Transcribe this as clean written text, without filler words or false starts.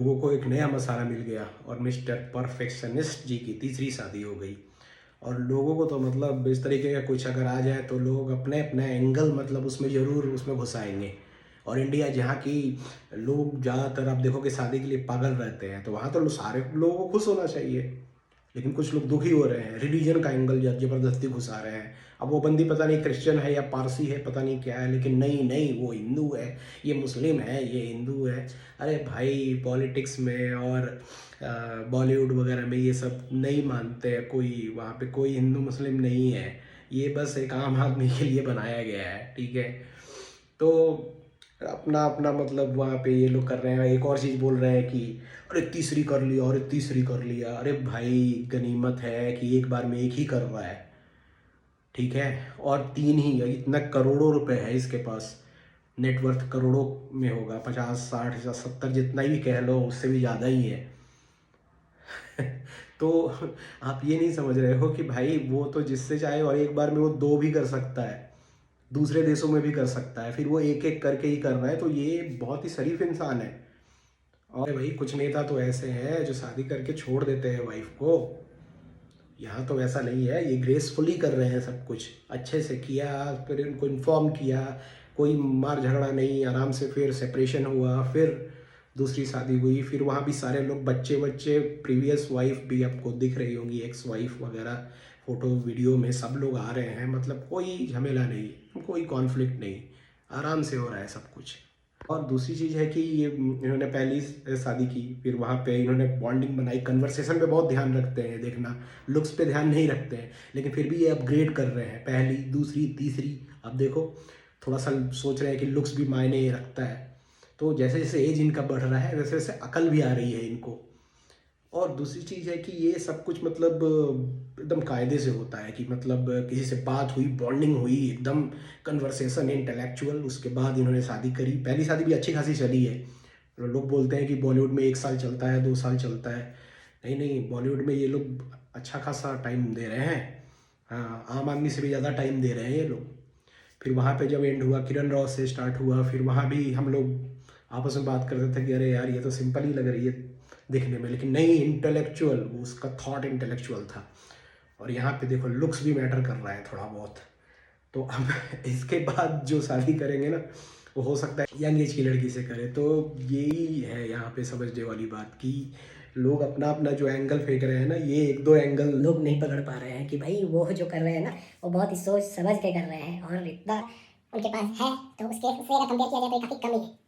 लोगों को एक नया मसाला मिल गया और मिस्टर परफेक्शनिस्ट जी की तीसरी शादी हो गई। और लोगों को तो मतलब इस तरीके का कुछ अगर आ जाए तो लोग अपने अपने एंगल मतलब उसमें ज़रूर उसमें घुसाएंगे। और इंडिया जहाँ की लोग ज़्यादातर आप देखो कि शादी के लिए पागल रहते हैं, तो वहाँ तो सारे लोगों को खुश होना चाहिए। लेकिन कुछ लोग दुखी हो रहे हैं, रिलीजन का एंगल जबरदस्ती घुसा रहे हैं। अब वो बंदी पता नहीं क्रिश्चियन है या पारसी है, पता नहीं क्या है, लेकिन नहीं नहीं वो हिंदू है, ये मुस्लिम है, ये हिंदू है। अरे भाई पॉलिटिक्स में और बॉलीवुड वगैरह में ये सब नहीं मानते हैं कोई, वहाँ पे कोई हिंदू मुस्लिम नहीं है। ये बस एक आम आदमी के लिए बनाया गया है, ठीक है। तो अपना अपना मतलब वहाँ पे ये लोग कर रहे हैं। एक और चीज़ बोल रहे हैं कि अरे तीसरी कर लिया, अरे तीसरी कर लिया। अरे भाई गनीमत है कि एक बार में एक ही कर रहा है, ठीक है। और तीन ही, इतना करोड़ों रुपए है इसके पास, नेटवर्थ करोड़ों में होगा, 50 60 या 70 जितना भी कह लो, उससे भी ज़्यादा ही है। तो आप ये नहीं समझ रहे हो कि भाई वो तो जिससे चाहे और एक बार में वो दो भी कर सकता है, दूसरे देशों में भी कर सकता है, फिर वो एक एक करके ही कर रहा है। तो ये बहुत ही शरीफ इंसान है। और भाई कुछ नेता तो ऐसे हैं जो शादी करके छोड़ देते हैं वाइफ को। यहाँ तो वैसा नहीं है, ये ग्रेसफुली कर रहे हैं, सब कुछ अच्छे से किया, फिर उनको इन्फॉर्म किया, कोई मार झगड़ा नहीं, आराम से फिर सेपरेशन हुआ, फिर दूसरी शादी हुई, फिर वहाँ भी सारे लोग बच्चे बच्चे, प्रीवियस वाइफ भी आपको दिख रही होंगी, एक्स वाइफ वगैरह, फोटो वीडियो में सब लोग आ रहे हैं। मतलब कोई झमेला नहीं, कोई कॉन्फ्लिक्ट नहीं, आराम से हो रहा है सब कुछ। और दूसरी चीज़ है कि ये इन्होंने पहली शादी की, फिर वहाँ पे इन्होंने बॉन्डिंग बनाई, कन्वर्सेशन पे बहुत ध्यान रखते हैं, देखना लुक्स पे ध्यान नहीं रखते हैं, लेकिन फिर भी ये अपग्रेड कर रहे हैं, पहली दूसरी तीसरी। अब देखो थोड़ा सा सोच रहे हैं कि लुक्स भी मायने रखता है। तो जैसे जैसे एज इनका बढ़ रहा है वैसे वैसे अकल भी आ रही है इनको। और दूसरी चीज़ है कि ये सब कुछ मतलब एकदम कायदे से होता है कि मतलब किसी से बात हुई, बॉन्डिंग हुई, एकदम कन्वर्सेशन इंटेलेक्चुअल, उसके बाद इन्होंने शादी करी। पहली शादी भी अच्छी खासी चली है। लोग बोलते हैं कि बॉलीवुड में 1 साल चलता है, 2 साल चलता है। नहीं नहीं, बॉलीवुड में ये लोग अच्छा खासा टाइम दे रहे हैं। हाँ, आम आदमी से भी ज़्यादा टाइम दे रहे हैं ये लोग। फिर वहाँ पे जब एंड हुआ, किरण राव से स्टार्ट हुआ, फिर वहाँ भी हम लोग आपस में बात करते थे कि अरे यार ये तो सिंपल ही लग रही है दिखने में, लेकिन नहीं, इंटेलेक्चुअल, वो उसका थॉट इंटेलेक्चुअल था। और यहाँ पे देखो लुक्स भी मैटर कर रहा है थोड़ा बहुत। तो अब इसके बाद जो शादी करेंगे ना, वो हो सकता है यंग एज की लड़की से करे। तो यही है यहाँ पे समझने वाली बात कि लोग अपना अपना जो एंगल फेंक रहे हैं ना, ये एक दो एंगल लोग नहीं पकड़ पा रहे हैं कि भाई वो जो कर रहे हैं ना, वो बहुत ही सोच समझ के कर रहे हैं, और इतना उनके पास है तो उसके उससे अगर कंपेयर किया जाए तो ये काफ़ी कम ही है।